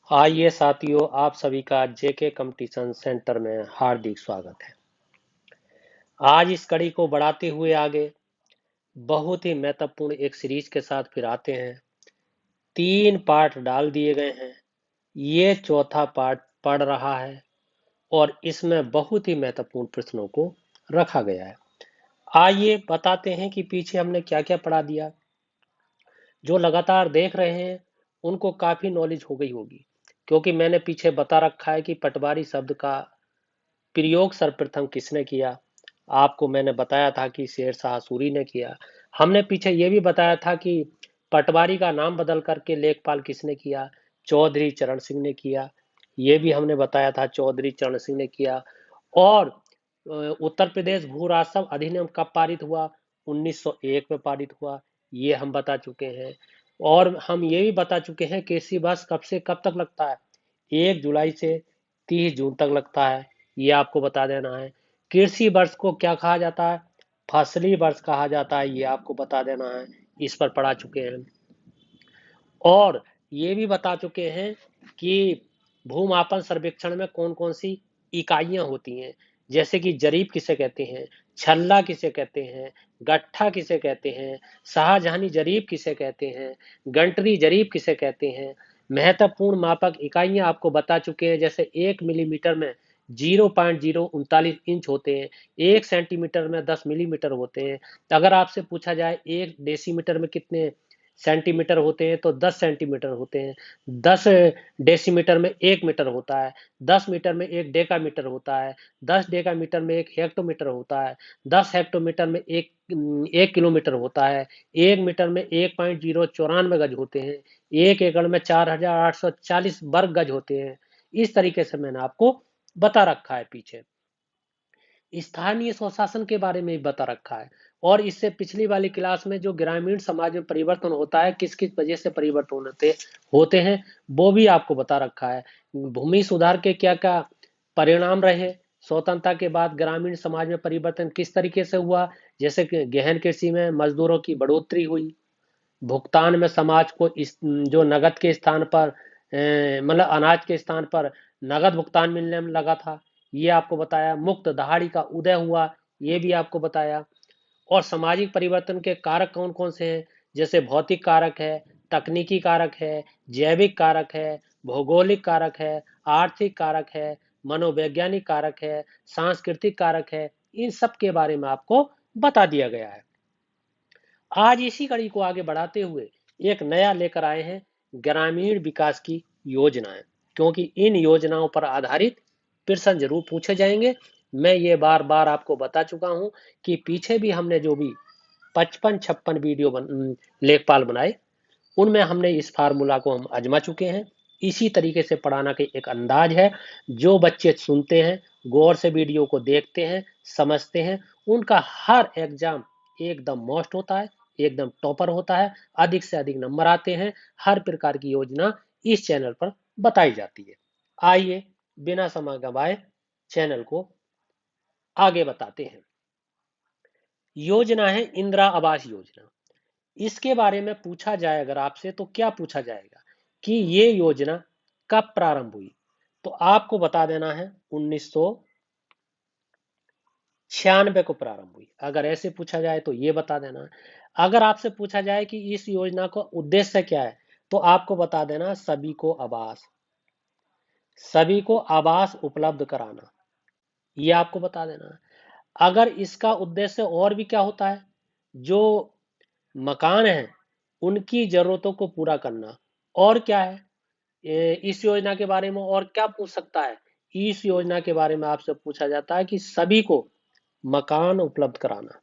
आइए साथियों, आप सभी का जेके कंपटीशन सेंटर में हार्दिक स्वागत है। आज इस कड़ी को बढ़ाते हुए आगे बहुत ही महत्वपूर्ण एक सीरीज के साथ फिर आते हैं। 3 पार्ट डाल दिए गए हैं, ये चौथा पार्ट पढ़ रहा है और इसमें बहुत ही महत्वपूर्ण प्रश्नों को रखा गया है। आइए बताते हैं कि पीछे हमने क्या क्या पढ़ा दिया। जो लगातार देख रहे हैं उनको काफी नॉलेज हो गई होगी, क्योंकि मैंने पीछे बता रखा है कि पटवारी शब्द का प्रयोग सर्वप्रथम किसने किया। आपको मैंने बताया था कि शेरशाह सूरी ने किया। हमने पीछे ये भी बताया था कि पटवारी का नाम बदल करके लेखपाल किसने किया। चौधरी चरण सिंह ने किया। ये भी हमने बताया था, चौधरी चरण सिंह ने किया। और उत्तर प्रदेश भू राजस्व अधिनियम कब पारित हुआ? 1901 में पारित हुआ, ये हम बता चुके हैं। और हम ये भी बता चुके हैं कृषि वर्ष कब से कब तक लगता है। 1 जुलाई से 30 जून तक लगता है, ये आपको बता देना है। कृषि वर्ष को क्या कहा जाता है? फसली वर्ष कहा जाता है, ये आपको बता देना है। इस पर पढ़ा चुके हैं। और ये भी बता चुके हैं कि भूमापन सर्वेक्षण में कौन कौन सी इकाइयां होती हैं, जैसे कि जरीब किसे कहते हैं, छल्ला किसे कहते हैं, गट्ठा किसे कहते हैं, शाहजहानी जरीब किसे कहते हैं, गंटरी जरीब किसे कहते हैं। महत्वपूर्ण मापक इकाइयां आपको बता चुके हैं, जैसे 1 मिलीमीटर में 0.039 इंच होते हैं, 1 सेंटीमीटर में 10 मिलीमीटर होते हैं। अगर आपसे पूछा जाए 1 डेसीमीटर में कितने सेंटीमीटर होते हैं, तो 10 सेंटीमीटर होते हैं। 10 डेसीमीटर में 1 मीटर होता है। 10 मीटर में 1 डेकामीटर होता है। 10 डेकामीटर में 1 हेक्टोमीटर होता है। 10 हेक्टोमीटर में 1 किलोमीटर होता है। 1 मीटर में 1.094 गज होते हैं। 1 एकड़ में 4,840 वर्ग गज होते हैं। इस तरीके से मैंने आपको बता रखा है पीछे। स्थानीय स्वशासन के बारे में भी बता रखा है। और इससे पिछली वाली क्लास में जो ग्रामीण समाज में परिवर्तन होता है, किस किस वजह से परिवर्तन होते हैं, वो भी आपको बता रखा है। भूमि सुधार के क्या क्या परिणाम रहे, स्वतंत्रता के बाद ग्रामीण समाज में परिवर्तन किस तरीके से हुआ। जैसे कि गहन कृषि में मजदूरों की बढ़ोतरी हुई, भुगतान में समाज को इस जो नगद के स्थान पर मतलब अनाज के स्थान पर नगद भुगतान मिलने लगा था, ये आपको बताया। मुक्त दहाड़ी का उदय हुआ, ये भी आपको बताया। और सामाजिक परिवर्तन के कारक कौन कौन से हैं, जैसे भौतिक कारक है, तकनीकी कारक है, जैविक कारक है, भौगोलिक कारक है, आर्थिक कारक है, मनोवैज्ञानिक कारक है, सांस्कृतिक कारक है। इन सब के बारे में आपको बता दिया गया है। आज इसी कड़ी को आगे बढ़ाते हुए एक नया लेकर आए हैं, ग्रामीण विकास की योजनाएं, क्योंकि इन योजनाओं पर आधारित प्रश्न जरूर पूछे जाएंगे। मैं ये बार बार आपको बता चुका हूं कि पीछे भी हमने जो भी 55-56 वीडियो लेखपाल बनाए, उनमें हमने इस फार्मूला को हम आजमा चुके हैं। इसी तरीके से पढ़ाना का एक अंदाज है। जो बच्चे सुनते हैं, गौर से वीडियो को देखते हैं, समझते हैं, उनका हर एग्जाम एकदम मस्त होता है, एकदम टॉपर होता है, अधिक से अधिक नंबर आते हैं। हर प्रकार की योजना इस चैनल पर बताई जाती है। आइए बिना समय गवाए चैनल को आगे बताते हैं। योजना है इंदिरा आवास योजना। इसके बारे में पूछा जाए अगर आपसे, तो क्या पूछा जाएगा कि ये योजना कब प्रारंभ हुई, तो आपको बता देना है 1996 को प्रारंभ हुई। अगर ऐसे पूछा जाए तो ये बता देना है। अगर आपसे पूछा जाए कि इस योजना का उद्देश्य क्या है, तो आपको बता देना सभी को आवास उपलब्ध कराना, ये आपको बता देना है। अगर इसका उद्देश्य और भी क्या होता है, जो मकान है उनकी जरूरतों को पूरा करना, और क्या है, इस योजना के बारे में और क्या पूछ सकता है। इस योजना के बारे में आपसे पूछा जाता है कि सभी को मकान उपलब्ध कराना,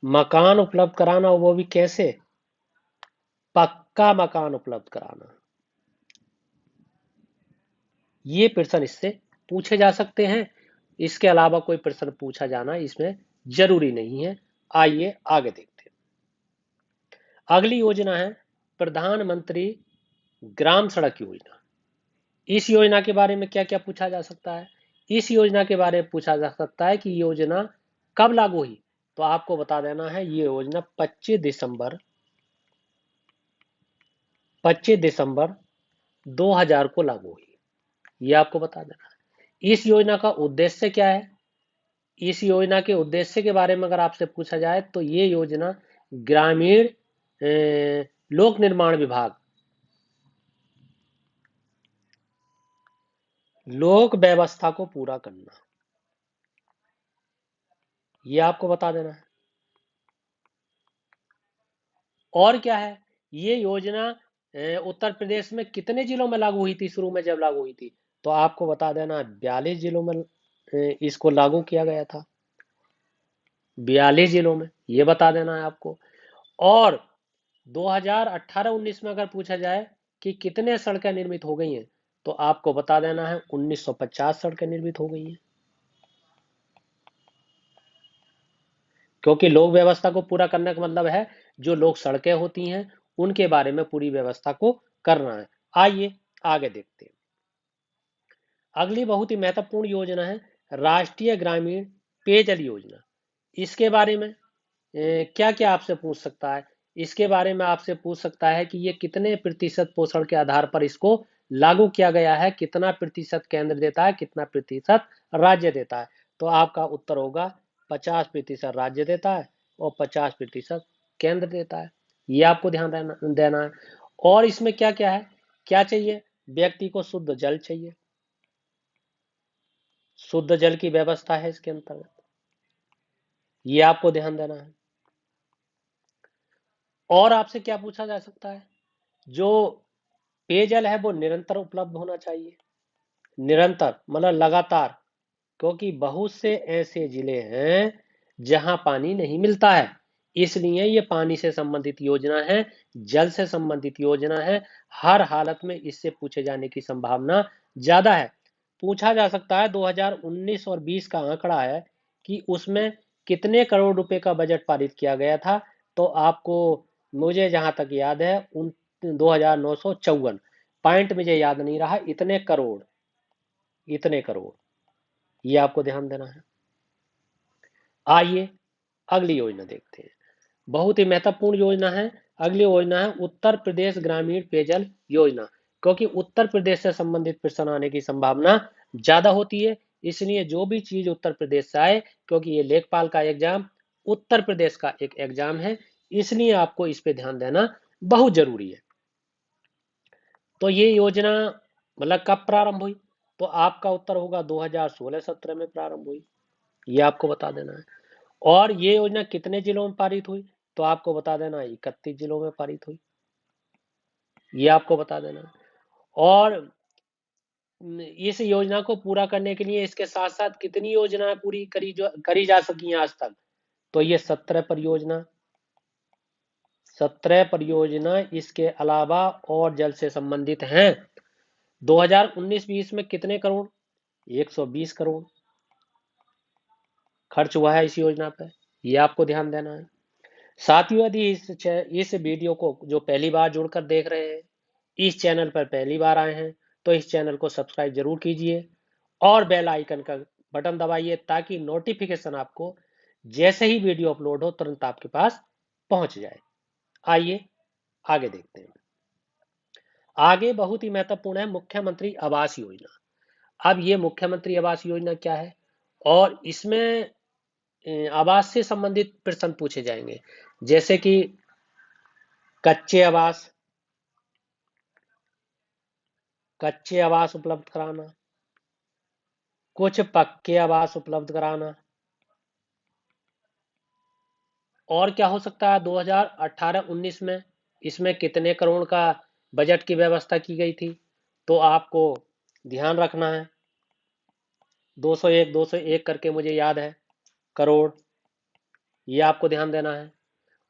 मकान उपलब्ध कराना, वो भी कैसे, पक्का मकान उपलब्ध कराना। ये प्रश्न इससे पूछे जा सकते हैं। इसके अलावा कोई प्रश्न पूछा जाना इसमें जरूरी नहीं है। आइए आगे देखते हैं। अगली योजना है प्रधानमंत्री ग्राम सड़क योजना। इस योजना के बारे में क्या क्या पूछा जा सकता है। इस योजना के बारे में पूछा जा सकता है कि योजना कब लागू हुई, तो आपको बता देना है ये योजना 25 दिसंबर 2000 को लागू हुई। ये आपको बता देना है। इस योजना का उद्देश्य क्या है? इस योजना के उद्देश्य के बारे में अगर आपसे पूछा जाए तो ये योजना ग्रामीण लोक निर्माण विभाग, लोक व्यवस्था को पूरा करना, ये आपको बता देना है। और क्या है, ये योजना उत्तर प्रदेश में कितने जिलों में लागू हुई थी? शुरू में जब लागू हुई थी तो आपको बता देना 42 जिलों में इसको लागू किया गया था। 42 जिलों में, ये बता देना है आपको। और 2018-19 में अगर पूछा जाए कि कितने सड़कें निर्मित हो गई हैं तो आपको बता देना है 1950 सड़कें निर्मित हो गई हैं। क्योंकि लोक व्यवस्था को पूरा करने का मतलब है जो लोक सड़कें होती हैं उनके बारे में पूरी व्यवस्था को करना है। आइए आगे देखते हैं। अगली बहुत ही महत्वपूर्ण योजना है राष्ट्रीय ग्रामीण पेयजल योजना। इसके बारे में क्या क्या आपसे पूछ सकता है? इसके बारे में आपसे पूछ सकता है कि ये कितने प्रतिशत पोषण के आधार पर इसको लागू किया गया है, कितना प्रतिशत केंद्र देता है, कितना प्रतिशत राज्य देता है। तो आपका उत्तर होगा 50% राज्य देता है और 50% केंद्र देता है। ये आपको ध्यान देना है। और इसमें क्या क्या है, क्या चाहिए? व्यक्ति को शुद्ध जल चाहिए, शुद्ध जल की व्यवस्था है इसके अंतर्गत, ये आपको ध्यान देना है। और आपसे क्या पूछा जा सकता है? जो पेयजल है वो निरंतर उपलब्ध होना चाहिए, निरंतर मतलब लगातार, क्योंकि बहुत से ऐसे जिले हैं जहां पानी नहीं मिलता है, इसलिए ये पानी से संबंधित योजना है, जल से संबंधित योजना है। हर हालत में इससे पूछे जाने की संभावना ज्यादा है। पूछा जा सकता है 2019 और 20 का आंकड़ा है कि उसमें कितने करोड़ रुपए का बजट पारित किया गया था। तो आपको, मुझे जहां तक याद है, उन 2954 पॉइंट मुझे याद नहीं रहा, इतने करोड़, इतने करोड़, ये आपको ध्यान देना है। आइए अगली योजना देखते हैं। बहुत ही महत्वपूर्ण योजना है। अगली योजना है उत्तर प्रदेश ग्रामीण पेयजल योजना। क्योंकि उत्तर प्रदेश से संबंधित प्रश्न आने की संभावना ज्यादा होती है, इसलिए जो भी चीज उत्तर प्रदेश से आए, क्योंकि ये लेखपाल का एग्जाम उत्तर प्रदेश का एक एग्जाम है, इसलिए आपको इस पे ध्यान देना बहुत जरूरी है। तो ये योजना मतलब कब प्रारंभ हुई? तो आपका उत्तर होगा 2016-17 में प्रारंभ हुई, ये आपको बता देना है। और ये योजना कितने जिलों में पारित हुई? तो आपको बता देना है 31 जिलों में पारित हुई, ये आपको बता देना है। और इस योजना को पूरा करने के लिए इसके साथ साथ कितनी योजनाएं पूरी करी जा सकी हैं आज तक? तो ये 17 परियोजना, 17 परियोजना इसके अलावा और जल से संबंधित हैं। 2019-20 में कितने करोड़? 120 करोड़ खर्च हुआ है इस योजना पर, ये आपको ध्यान देना है। साथियों, यदि इस वीडियो को जो पहली बार जुड़कर देख रहे हैं, इस चैनल पर पहली बार आए हैं, तो इस चैनल को सब्सक्राइब जरूर कीजिए और बेल आइकन का बटन दबाइए ताकि नोटिफिकेशन आपको जैसे ही वीडियो अपलोड हो तुरंत आपके पास पहुंच जाए। आइए आगे देखते हैं। आगे बहुत ही महत्वपूर्ण है मुख्यमंत्री आवास योजना। अब ये मुख्यमंत्री आवास योजना क्या है और इसमें आवास से संबंधित प्रश्न पूछे जाएंगे, जैसे कि कच्चे आवास, कच्चे आवास उपलब्ध कराना, कुछ पक्के आवास उपलब्ध कराना। और क्या हो सकता है 2018-19 में इसमें कितने करोड़ का बजट की व्यवस्था की गई थी? तो आपको ध्यान रखना है, 201 करके मुझे याद है करोड़, ये आपको ध्यान देना है।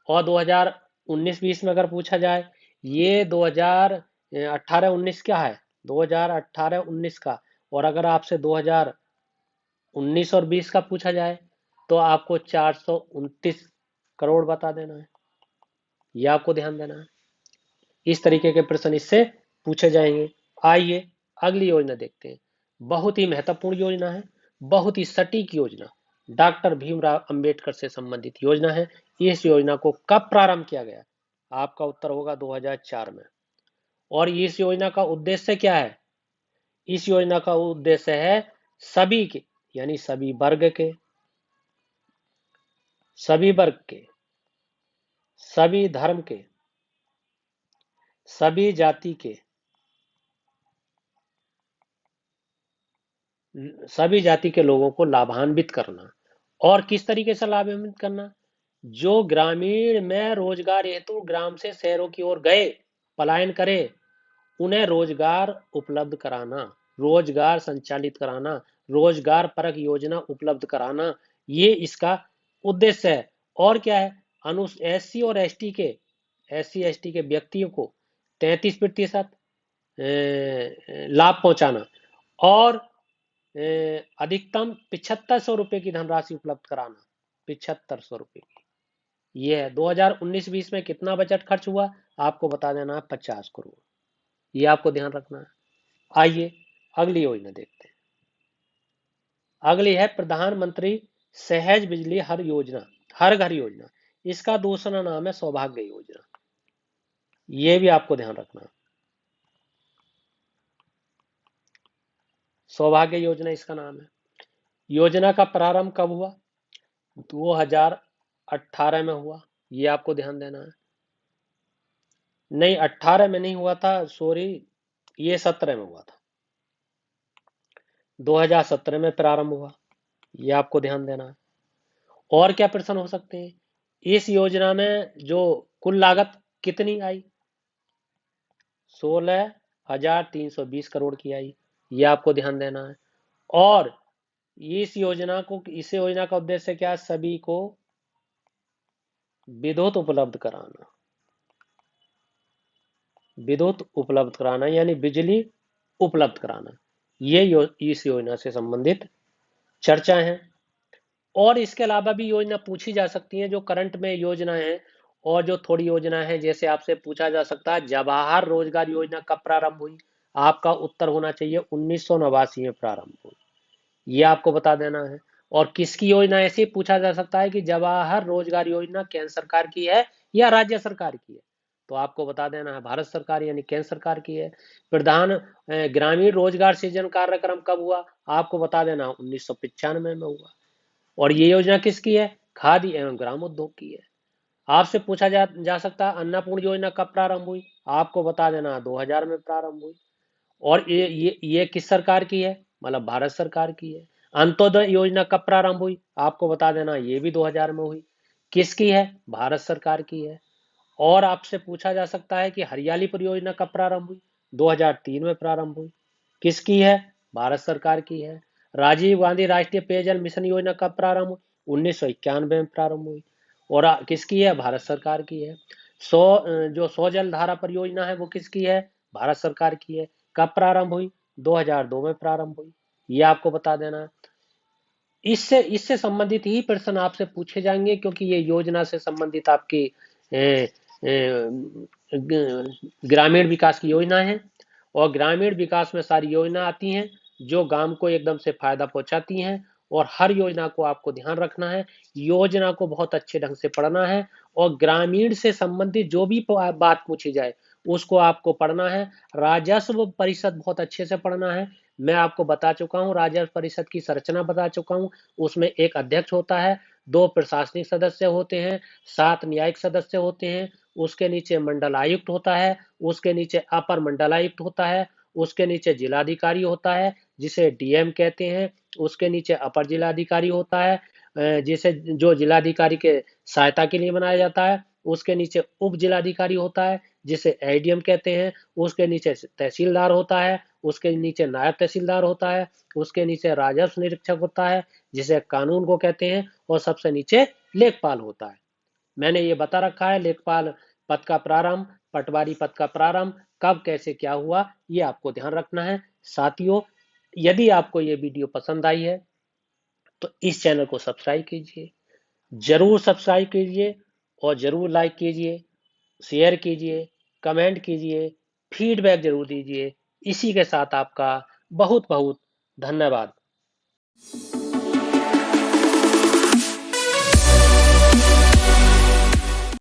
और 2019-20 में अगर पूछा जाए, ये 2018-19 क्या है, 2018-19 का, और अगर आपसे 2019 और 20 का पूछा जाए तो आपको 429 करोड़ बता देना है, ये आपको ध्यान देना है। इस तरीके के प्रश्न इससे पूछे जाएंगे। आइए अगली योजना देखते हैं। बहुत ही महत्वपूर्ण योजना है, बहुत ही सटीक योजना, डॉक्टर भीमराव अंबेडकर से संबंधित योजना है। इस योजना को कब प्रारंभ किया गया? आपका उत्तर होगा 2004 में। और इस योजना का उद्देश्य क्या है? इस योजना का उद्देश्य है सभी के, यानी सभी वर्ग के, सभी वर्ग के, सभी धर्म के, सभी जाति के, सभी जाति के लोगों को लाभान्वित करना। और किस तरीके से लाभान्वित करना? जो ग्रामीण में रोजगार हेतु ग्राम से शहरों की ओर गए, पलायन करे, उन्हें रोजगार उपलब्ध कराना, रोजगार संचालित कराना, रोजगार परक योजना उपलब्ध कराना, ये इसका उद्देश्य है। और क्या है? एससी और एसटी के व्यक्तियों को 33% लाभ पहुंचाना, और अधिकतम 7500 रुपए की धनराशि उपलब्ध कराना, 7500 रुपए की। ये है 2019-20 में कितना बजट खर्च हुआ, आपको बता देना है 50 करोड़। ये आपको ध्यान रखना है। आइए अगली योजना देखते हैं। अगली है प्रधानमंत्री सहज बिजली हर योजना, हर घर योजना। इसका दूसरा नाम है सौभाग्य योजना। ये भी आपको ध्यान रखना है। सौभाग्य योजना इसका नाम है। योजना का प्रारंभ कब हुआ? 2018 में हुआ। ये आपको ध्यान देना है। नहीं, 18 में नहीं हुआ था, सॉरी, ये 17 में हुआ था। 2017 में प्रारंभ हुआ। ये आपको ध्यान देना है। और क्या प्रश्न हो सकते हैं? इस योजना में जो कुल लागत कितनी आई? 16,320 करोड़ की आई। ये आपको ध्यान देना है। और इस योजना का उद्देश्य क्या है? सभी को विद्युत उपलब्ध कराना, विद्युत उपलब्ध कराना यानी बिजली उपलब्ध कराना। इस योजना से संबंधित चर्चा है। और इसके अलावा भी योजना पूछी जा सकती है, जो करंट में योजना है और जो थोड़ी योजना है। जैसे आपसे पूछा जा सकता है जवाहर रोजगार योजना कब प्रारंभ हुई? आपका उत्तर होना चाहिए 1989 में प्रारंभ हुई। ये आपको बता देना है। और किसकी योजना? ऐसे पूछा जा सकता है कि जवाहर रोजगार योजना केंद्र सरकार की है या राज्य सरकार की है? तो आपको बता देना है भारत सरकार यानी केंद्र सरकार की है। ग्रामीण रोजगार सृजन कार्यक्रम कब हुआ? आपको बता देना 1995 में हुआ। और ये योजना किसकी है? खादी एवं ग्राम उद्योग की है। आपसे पूछा जा सकता है अन्नपूर्ण योजना कब प्रारंभ हुई? आपको बता देना 2000 में प्रारंभ हुई। और ये किस सरकार की है? मतलब भारत सरकार की है। अंत्योदय योजना कब प्रारंभ हुई? आपको बता देना ये भी 2000 में हुई। किसकी है? भारत सरकार की है। और आपसे पूछा जा सकता है कि हरियाली परियोजना कब प्रारंभ हुई? 2003 में प्रारंभ हुई। किसकी है? भारत सरकार की है। राजीव गांधी राष्ट्रीय पेयजल मिशन योजना कब प्रारंभ हुई? 1991 में प्रारंभ हुई। और किसकी है? भारत सरकार की है। जो सौ जल धारा परियोजना है वो किसकी है? भारत सरकार की है। कब प्रारंभ हुई? 2002 में प्रारंभ हुई। ये आपको बता देना है। इससे इससे संबंधित ही प्रश्न आपसे पूछे जाएंगे, क्योंकि ये योजना से संबंधित आपकी ग्रामीण विकास की योजना है। और ग्रामीण विकास में सारी योजना आती हैं जो गांव को एकदम से फायदा पहुंचाती हैं। और हर योजना को आपको ध्यान रखना है, योजना को बहुत अच्छे ढंग से पढ़ना है। और ग्रामीण से संबंधित जो भी बात पूछी जाए उसको आपको पढ़ना है। राजस्व परिषद बहुत अच्छे से पढ़ना है। मैं आपको बता चुका हूँ, राजस्व परिषद की संरचना बता चुका हूँ। उसमें एक अध्यक्ष होता है, 2 प्रशासनिक सदस्य होते हैं, 7 न्यायिक सदस्य होते हैं, उसके नीचे मंडल आयुक्त होता है, उसके नीचे अपर मंडल आयुक्त होता है, उसके नीचे जिलाधिकारी होता है जिसे डीएम कहते हैं, उसके नीचे अपर जिलाधिकारी होता है जिसे जो जिलाधिकारी के सहायता के लिए बनाया जाता है, उसके नीचे उप जिलाधिकारी होता है जिसे एडीएम कहते हैं, उसके नीचे तहसीलदार होता है, उसके नीचे नायब तहसीलदार होता है, उसके नीचे राजस्व निरीक्षक होता है जिसे कानून को कहते हैं, और सबसे नीचे लेखपाल होता है। मैंने ये बता रखा है लेखपाल पद का प्रारंभ, पटवारी पद का प्रारंभ कब कैसे क्या हुआ, ये आपको ध्यान रखना है। साथियों, यदि आपको ये वीडियो पसंद आई है तो इस चैनल को सब्सक्राइब कीजिए, जरूर सब्सक्राइब कीजिए, और जरूर लाइक कीजिए, शेयर कीजिए, कमेंट कीजिए, फीडबैक जरूर दीजिए। इसी के साथ आपका बहुत बहुत धन्यवाद।